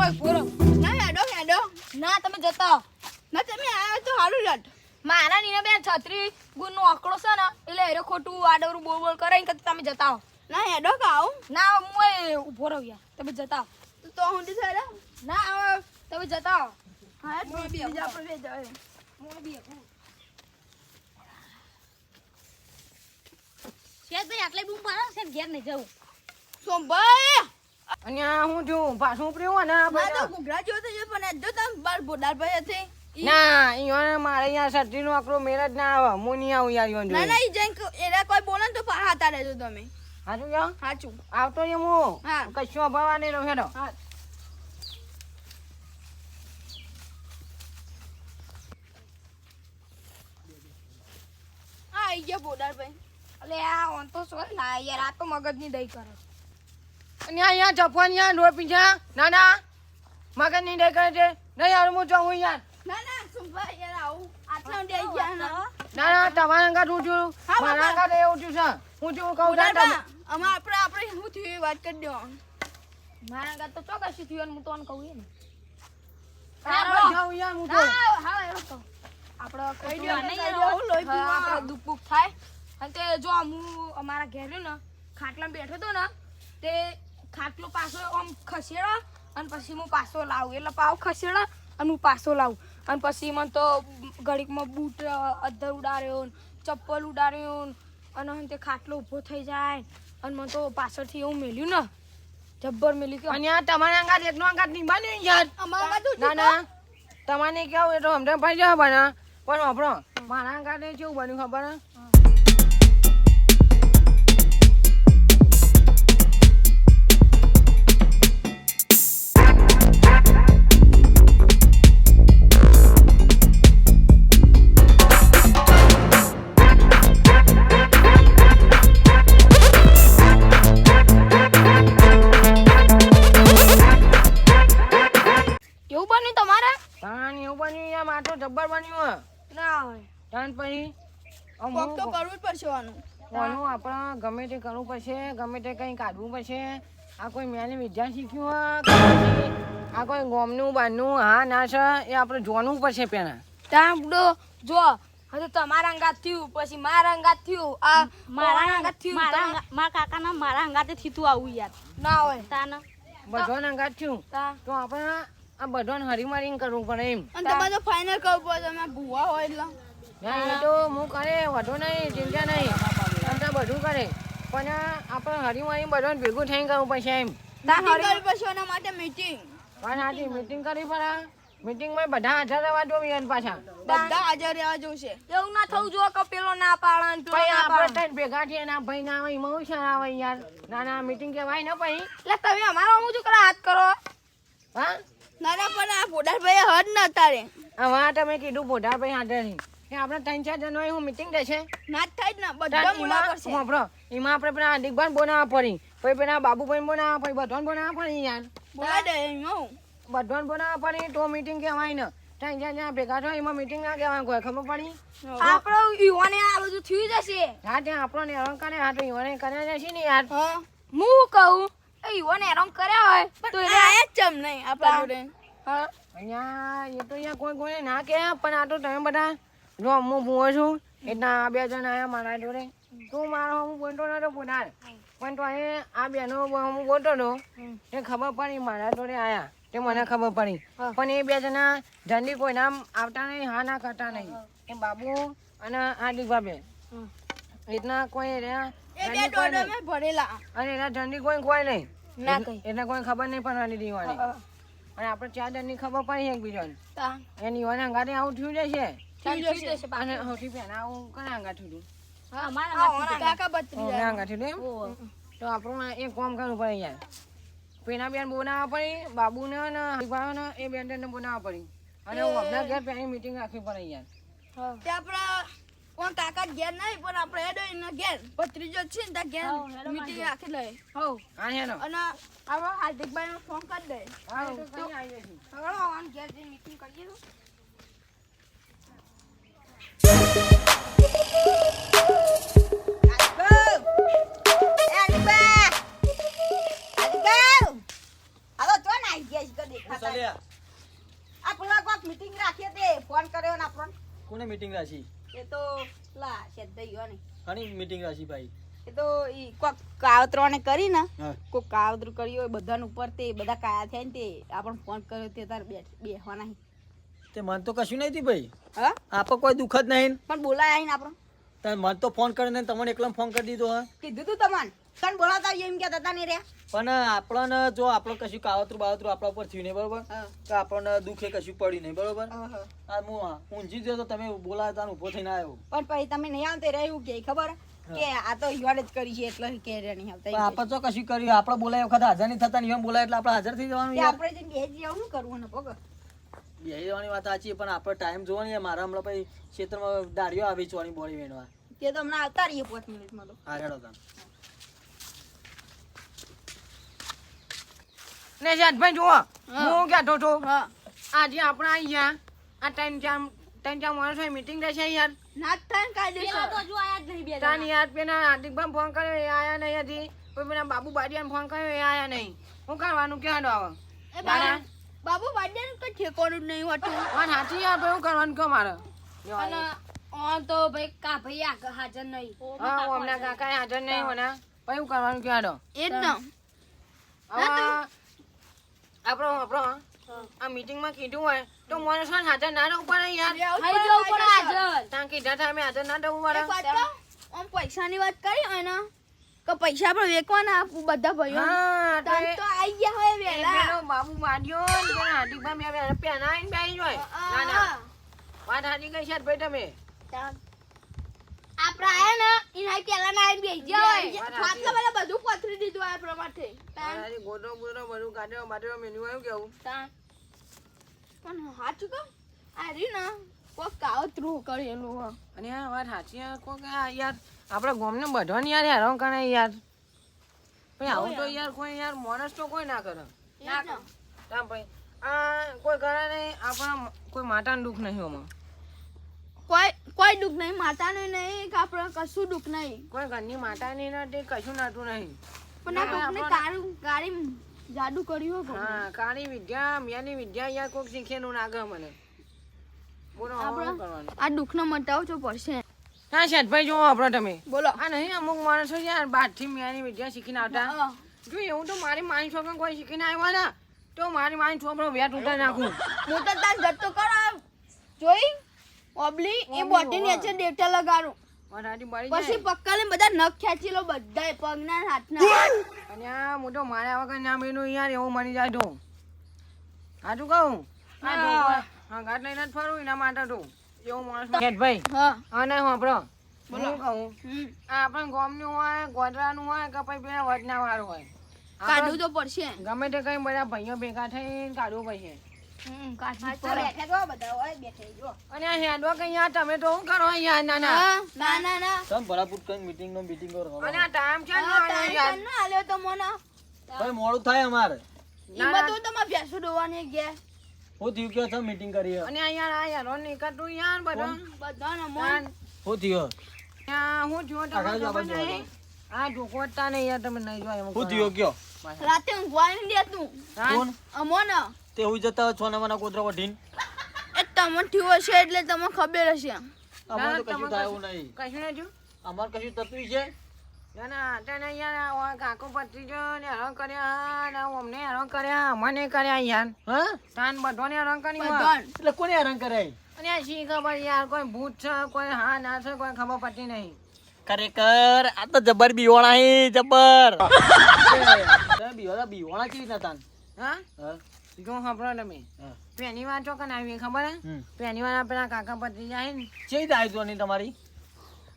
હોય પૂરો ના હેડો ના તમે જતા ના તમે આવ્યો તો હારું લટ મારા નીને બેન 36 ગુણનો આંકડો છે ને એટલે એરે ખોટું આડવરું બોલ કરાઈને કે તમે જતા હો ના હેડો કાઉ ના હું ઊભો રહું યાર તમે જતા હો તો હું થેડો ના તમે જતા હો હા બીજા આપણે બે જાય હું બી શેઠભાઈ આટલે બૂમ પાડો છે ઘેર નહીં જવું સોમભાઈ અને હું જો પાછું ઉપર્યું ને ના તો ઘૂઘરા જો તો પણ જો તમે બાર બોડાર ભાઈ હતી ના ઈયોને મારે અહીંયા સર્ટી નો આકરો મેર જ ના આવે હું નહીં આવું યાર ઈયોને ના ઈ જેન એરા કોઈ બોલે તો હાતા રહેજો તમે હાચું યો હાચું આવતો જ હું હા. કશું અભાવા નહીં રહો હેડો હા આ ઈ જે બોડાર ભાઈ અલે આ ઓન તો સોય ના યાર આ તો મગજ ની દઈ કરે અને અહીંયા ચપવાની યાર ડોર પીછા ના ના મગજ નહીં દે કરે છે નહીં યાર હું જાઉં યાર ના સોમભાઈ યાર આવું આટલા ઊંડે આઈ ગયા ના ના તમારા અંગાત હું છું હા, મારા અંગાત એવું છું છે હું છું કહું બોડાર છું બા આપણે હું થયું વાત કરી દો મારા ગાત તો ચોકસી થયું હું તો કહું ને આપણે જાઉં યાર હું તો હા એવો તો આપણે કહી કઈ દો, નહીં કહી દો, હું લોહી પીવા. આપણે દુઃખ બુખ થાય અને તે જો હું અમારા ઘેર રહ્યો ને ખાટલામાં બેઠો તો ને તે ખાટલો પાછો આમ ખસેડો અને પછી હું પાછો લાવું એટલે પાવ ખસેડો અને હું પાછો લાવું અને પછી મને તો ઘડીકમાં બૂટ અધર ઉડાડ્યો ને ચપ્પલ ઉડાડ્યો ને અને તે ખાટલો ઊભો થઈ જાય અને મને તો પાછળથી એવું મેલ્યું ને જબ્બર મેલ્યું કે અને આ તમારા અંગાત એકનો અંગાત નહીં બન્યું યાર અમારા તો ના ના તમારે કેવું એ તો અમને ભાઈ જવા બના પણ આપણો મારા અંગાતે કેવું બન્યું ખબર હે? એવું બન્યું તમારે તાન એવું બન્યું યાર માર તો જબ્બર બન્યું હે ના હોય તાન પછી કોક તો કરવું જ પડશે આનું કોનું આપણે ગમે તે કરવું પડશે ગમે તે કંઈ કાઢવું પડશે આ કોઈ મેને વિદ્યા શીખ્યું હે કે પછી આ કોઈ ગોમનું બારનું હા ના છે એ આપણે જોવાનું પડશે પેલા ત્યાં બડો જો હવે તમારા અંગાત થયું પછી મારા અંગાત થયું આ મારા અંગાત થયું મારા કાકાના મારા હંગાતે થીતું આવું યાર ના હોય તાના બધાને અંગાત થયું તા તો આપણે આ બધાને હરીમારીને કરવું પડે એમ અને તમારે તો ફાઇનલ કરવું પડે તમે ભૂવા હોય એટલે ના એ તો હું કરે વધુ નહીં ચિંતા નહીં આમ તો બધું કરે પણ આપણે હરીમારી બધાને ભેગું થઈને કરવું પડશે એમ મીટિંગ કરવી પડશે એના માટે મીટિંગ પણ આજે મીટિંગ કરવી પડે મીટિંગમાં બધા હાજર રહેવા જોઈએ ને પાછા બધા હાજર રહેવા જોશે એવું ના થવું જો કે પેલો ના પાડે ને પેલો પછી ના આપણે પાડે ત્રણ ભેગા થઈએ ને આ ભાઈ ના આવે એમાં ઓછા આવે યાર ના ના મીટિંગ કહેવાય ને પછી એટલે તમે અમારા હું શું કરો હાથ કરો હા ના પણ આ બોડાર ભાઈ હદ ન તારે હવે તમે કીધું બોઢા ભાઈ હાજર નહીં એ આપણે 3-4 જણ હોય હું મીટિંગ થશે ના જ થાય જ ને બધા બોલા કરશે એમાં આપણે પેલા હાર્દિકભાઈ બોલાવવા પડી પછી પેલા બાબુભાઈ બોલાવવા પડી બધાને બોલાવવા પડી યાર બોલા દે એમાં બધાને બોલાવવા પડી તો મીટિંગ કહેવાય ને 3-4 જણા ભેગા થાય એમાં મીટિંગ ના કહેવાય કોઈ ખબર પડી આપણો યુવાને આ બધું થયું જશે હા ત્યાં આપણને હેરાન કરે હા તો યુવાને કર્યા જશે ને યાર હા હું કહું એ યુવાને હેરાન કર્યા હોય તો પણ આ જ ચમ નહીં આપણા જોડે હા અહીંયા એ તો અહીંયા કોઈ કોઈને ના કહે પણ આ તો તમે બધા જો હું ભૂવો છું એટલે આ બે જણ આવ્યા મારા જોડે તું મારો હું બોલતો નતો બોલાર પણ તો આ બેનો હું બોલતો હતો એ ખબર પડી મારા જોડે આવ્યા તે મને ખબર પડી પણ એ બે જણા જલ્દી કોઈ નામ આવતા નહીં હા ના કરતા નહીં એ બાબુ અને આ દીવાબેન એટલા કોઈ રહ્યા એ બે ડોડો મેં ભરેલા અને એના જલ્દી કોઈ નહીં ના કઈ એટલે કોઈ ખબર નહીં પડવાની દીવાની અને આપણે 4 જણની ખબર પડી એકબીજાને તા એની વાને અંગાતે આવું થયું જશે થયું જશે અને સૌથી પહેલા આવું કયા અંગા થયું અમારા કાકા બત્રી ઓના અંગા થયું એમ તો આપણું એક કામ કરવું પડે યાર પેલા બેન બોલાવવા પડી બાબુને ને હરીભાઈને એ બેન ને બોલાવવા પડી અને હું હમણાં ઘેર પેલી મીટિંગ રાખવી પડે યાર તે આપણા કોણ કાકા ઘેર નહીં પણ આપણે હેડો એના ઘેર ભત્રીજો છે ને ત્યાં ઘેર મીટિંગ રાખી લે હો હા હેનો અને આપણે હાર્દિકભાઈ નો ફોન કરી દે હા તો કઈ આવી જશે હવે આમ ઘેર જઈને મીટિંગ કરીએ તો કોને મીટિંગ રાખી? એ તો લા શેઠભાઈ ગયો ને આની મીટિંગ રાખી ભાઈ? એ તો ઈ કોક કાવતરોને કરી ને હા. કોક કાવતરું કર્યું હોય બધાને ઉપર તે બધા કાયા થયા ને તે આપણને ફોન કર્યો તે તાર બેહવા નહીં તે મન તો કશું નહીં થયું ભાઈ. હા આપણે કોઈ દુઃખ જ નહીં. પણ બોલાય આવીને આપણો તમે મન તો ફોન કરીને તમને એકલા ફોન કરી દીધો હા. કીધું તું તમને કણ બોલાવતા આવીએ એમ કહેતા હતા ને રહ્યા પણ આપણને જો આપણે કશું કાવતરું બાવતરું આપણા ઉપર થયું નહીં બરોબર, હા. તો આપણને દુઃખે કશું પડ્યું નહીં બરોબર. હા. આ હું ઊંઝી ગયો તો તમે બોલાવતા ઊભો થઈને આવ્યો. પણ પછી તમે નહીં આવતે રહે એવું કે ખબર કે આ તો યુવાડ જ કરી છે એટલે કે રે નહીં આવતા પણ આપણે તો કશું કર્યું, આપણે બોલાય વખત હાજર નહીં થતા ને એમ બોલાય એટલે આપણે હાજર થઈ જવાનું તે યાર. આપણે જઈને બેસી જવાનું કરવું ને પગ બેહી જવાની વાત સાચી પણ આપણે ટાઈમ જોવો ને મારા હમણાં પછી ક્ષેત્રમાં દાડીઓ આવી ચોની બોડી વેણવા. તે તો હમણાં આવતા રહીએ 5 મિનિટમાં તો હા હેડો તમે. ને શેઠભાઈ જુઓ હું કહેતો હતો હા આજે આપણે આવી ગયા આ ત્રણ ચાર માણસો મીટિંગ રહેશે યાર. ના થાય ને પેલા તો કાયદેસર હજુ આયા જ નહીં બે તાની યાર પેલા હાર્દિકભાઈ ફોન કર્યો એ આયા નહીં હજી, પછી પેલા બાબુ બાડિયાને ફોન કર્યો એ આયા નહીં. શું કરવાનું ક્યાં આવે? એ બાબુ બાડિયાનું તો ઠેકોનું જ નહીં હોતું. વાત સાચી યાર, પછી શું કરવાનું કયો મારે? અને ઓન તો ભાઈ કા ભાઈ આગળ હાજર નહીં. હા હમણાં કાકા હાજર નહીં હોના, પછી શું કરવાનું ક્યાં આવે? એ જ ને. આપણો આ મીટિંગમાં કીધું હોય તો માણસો હાજર ના રહેવું પડે યાર. થઈ જવું પડે હાજર. ત્યાં કીધા હતા અમે હાજર ના રહેવું એક પડે. વાત કહું? આમ પૈસાની વાત કરી હોય ને કે પૈસા આપણે વેચવાના આપું બધા ભાઈઓ હા તો તમ તો આઈ ગયા હોય એ વહેલા. પેલો બાબુ બાડિયો ને પેલા હાર્દિકભાઈ મેં વહેલા પહેરાવીને બેસી જોય. ના ના વાત સાચી કઈ છે ભાઈ તમે. આપણે આયા ને એના પેલા ના આવીને બેસી ગયા હોય. આટલા બધા બધું પથરી દીધું આ પ્રમાણે. મારાથી ગોદડો બોદડો બધું કાઢ્યો બાઢ્યો મેન્યુ આવ્યું કેવું. પણ સાચું કહું આ રહ્યું ને કોક કાવતરું કરેલું હો. અને આ વાત સાચી યાર કોક આ યાર આપણે ગામને બધાને યાર હેરાન કરે યાર. ભાઈ આવું તો યાર કોઈ યાર માણસ તો કોઈ ના કરે. ના કરે. તામ ભાઈ આ કોઈ કરે નહીં, આપણા કોઈ માતાનું દુઃખ નહીં આમાં. કોઈ દુઃખ નહીં, માતાનું નહીં કે આપણે કશું દુઃખ નહીં. કોઈ ઘરની માતાની નથી કશું નતું નહીં. પણ આ કોકને કાળી જાદુ કર્યું હોય. હા કાળી વિદ્યા મિયાની વિદ્યા યાર કોક શીખેલું નાગે મને. બોલો હવે શું કરવાનું? આ દુઃખનો મટાવવો પડશે. હા શેઠભાઈ જુઓ આપણો તમે બોલો. આ નહીં અમુક માણસો યાર બહારથી મિયાની વિદ્યા શીખીને આવતા. હા. જો એવું તો મારી માની છોકરા કોઈ શીખીને આવ્યા ને તો મારી માની છોકરો વેટ ઉતારી નાખું. હું તો તાર જતો કર જોઈ ઓબલી એ બોટી નીચે ડેટા લગાડું મારાથી બળી પછી જાય. પક્કાને બધા નખ ખેંચી લો બધાય પગના હાથના. અને આ મોટો માર્યા વગર ના મેનું યાર એવું મળી જાય તો સાચું કહું. આ ઢોકળા હા ગાંઠ લઈને જ ફરું એના માટે તો એવું માણસ શેઠભાઈ હા. હા નહીં આપણો હું કહું હમ. આ આપણે ગામનું હોય ગોધરાનું હોય કે પછી પેલા વચના વાળું હોય કાઢવું તો પડશે. ગમે તે કઈ બધા ભાઈઓ ભેગા થઈને કાઢવું પડશે. અને આ હેડવા કઈ યાર તમે તો શું કરો યાર ના ના. હા. ના ના ના તમે ભલાપુર કઈ મીટિંગ નો મીટિંગ કરો. અને આ ટાઈમ છે ને હા, યાર. ટાઈમ ના આલ્યો તો મને. ભાઈ મોડું થાય અમારે. એમાં તો તમારે ભેંસું દોવાની ગયા હું થયું કે તમે મીટિંગ કરી? અને આ યાર આ યાર નીકળતું યાર બધા બધાને મન. તાન. હું થયું? ત્યાં હું જો તમને આગળ ખબર જવા નહીં. આ ઢોકવટતા નહીં યાર તમે નહીં જોયા એમ હું કરો. થયું કયો? રાતે ઊંઘવા નહીં દેતું તાન. કોણ? અમોને. તે હું જતા છોના મના કોતરા વઢીને. એ તમને થયું હશે એટલે તમને ખબર હશે. અમારે તો ના, કશું તમે થાય એવું નહીં. કશું નહીં થયું? અમારે કશું થતું છે? ના ના તને યાર આ કાકો પત્રીજો ને હેરાન કર્યા ને અમને હેરાન કર્યા મને કર્યા યાર. હા? તાન બધાને હેરાન કરી હોય. બધાને. એટલે કોને હેરાન કરાય? અને આ શી ખબર યાર કોઈ ભૂત છે કોઈ હા ના છે કોઈ ખબર પડતી નહીં. ખરેખર આ તો જબર બીવાણા હે જબર. બીવાણા કેવી રીતના તાન? હા હા? જો સાંભળો તમે હા. પહેલી વાર ચોકન આવી ખબર હે હમ. પહેલી વાર આ પેલા કાકા પત્રીજા હે ને કેવી રીતે આવી તું તમારી?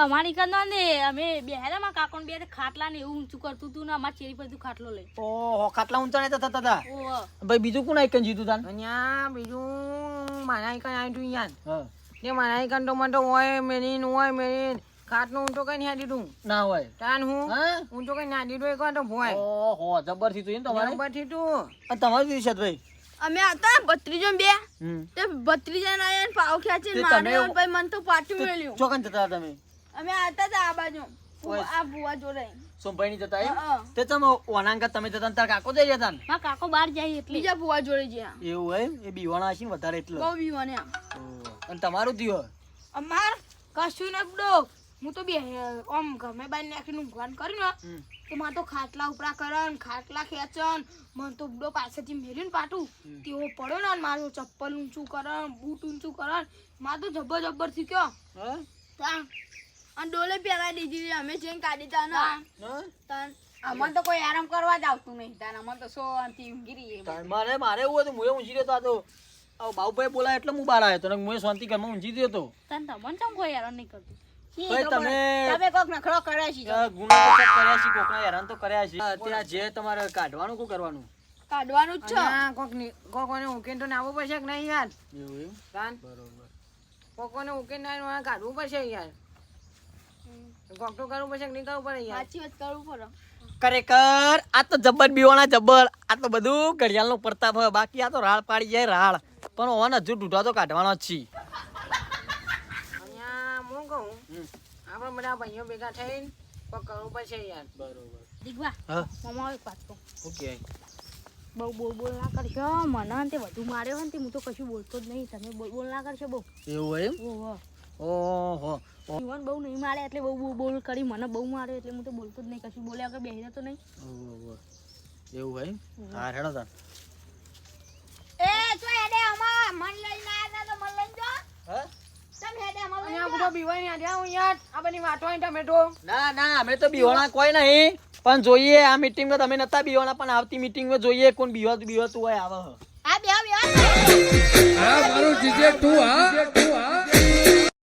અમારી કરના ને અમે બેહેરા માં કાકોને બે ખાટલા ને એવું ઊંચું કરતું હતું ને અમાર ચેરી પર ખાટલો લઈ ઓહો ખાટલા ઊંચા નતા થતા હતા. ઓહ ભાઈ બીજું કોણ આઈકન જીતું તાન? અને આ બીજું મારા આઈકન આવ્યું તું યાર હા. તે મારા આઈકન તો મને તો હોય મેરીન ખાટલું ઊંચો કઈ નહીં દીધું ના હોય. તાન હું હા? ઊંચો કઈ ના દીધું એક વાર તો ભોય ઓહો જબર થી તું તમારે. પછી તું અને તમારું કેવું છે ભાઈ? અમે હતા ભત્રીજો બે હમ. તે ભત્રીજા ના આયા ને પાવ ખેંચીને તે તમે- માર્યો ભાઈ મને તો પાટું મેલ્યું. ચોકન જતા હતા તમે? અમે આતા હતા આ બાજુ ઓય. આ ભુવા જોડે. સોમભાઈ ની જતા એમ? હા. તે તમે ઓનાંકા તમે જતા ને તાર કાકો જઈ જતા ને? મારા કાકો બહાર જાય એટલે બીજા ભુવા જોડે ગયા. એવું હોય એ બીવાણા હશે ને વધારે એટલે. બહુ બીવાને. ઓહ. અને તમારું થયું? અમાર કશું ને બડો હું તો બે આમ ગમે બાઈ નાખીને ઊંઘવાનું કર્યું ને તો મારે તો ખાટલા ઉપરા કરન ખાટલા ખેંચન મને તો બડો પાછળથી મેલ્યું ને પાટું તેવો પડ્યો ને અને મારું ચપ્પલ ઊંચું કરન બૂટ ઊંચું કરન મારે તો જબર થી કયો હા તાન અને ડોલે પહેરાઈ દીધી અમે જઈને કાઢી તા ના હા? તાન અમને તો કોઈ આરામ કરવા જ આવતું નહીં તાન અમને તો શાંતિ ઊંઘી રહીએ તાણ મારે એવું હતું હું ઊંઘી રહ્યો તો આ તો બાબુભાઈ બોલાય એટલે હું બહાર આવ્યો તો ને હું શાંતિ ઘરમાં ઊંઘી રહ્યો તો તાન તમને ચમ કોઈ હેરાન નહીં કરતું ભાઈ તમે કોક નખરો કર્યા છે ગુના તો ચેક કર્યા છે કોકના હેરાન તો કર્યા છે ત્યાં જે તમારે કાઢવાનું શું કરવાનું કાઢવાનું જ છે અને કોકોને ઉકેલ તો નાવું પડશે કે નહીં યાર એવું એમ તાન બરોબર કોકોને ઉકેલ ના કાઢવું પડશે યાર કોક તો કરવું પડશે કે નહીં કરવું પડે યાર સાચી વાત કરવું પડે ખરેખર આ તો જબ્બર બીવાના જબ્બર આ તો બધું ઘડિયાળનો પ્રતાપ હોય બાકી આ તો રાળ પાડી જાય રાળ પણ ઓન હજુ ઢૂંઢા તો કાઢવાનો જ છે અહીંયા હું કહું આપણે બધા ભાઈઓ ભેગા થઈને કોક કરવું પડશે યાર બરોબર દીકવા હા મામા એક વાત કહું ઓકે બહુ બોલ ના કરશો મને તે વધુ માર્યો હોય ને તે હું તો કશું બોલતો જ નહીં તમે બોલ ના કરશો બહુ એવું એમ ઓહો ઓહો જીવન બહુ નહીં મારે એટલે બહુ બોલ કરી મને બહુ માર્યો એટલે હું તો બોલતો જ નહીં કશું બોલ્યા વગર બેસી રહેતો નહીં એવું એમ હા હેડો તાર એ તો હેડે અમાર મન લઈને આયા તો મન લઈને જો હા તમે હેડે અમાર અહીંયા બધો બીવાય નહીં આડ્યા હું યાર આ બધી વાતો અહીં ટમેટો ના અમે તો બીવાણા કોઈ નહીં પણ જોઈએ આ મીટિંગમાં તમે નતા બીવાણા પણ આવતી મીટિંગમાં જોઈએ કોણ બીવાતું હોય આવે આ બે આ મારું જીજે તું હા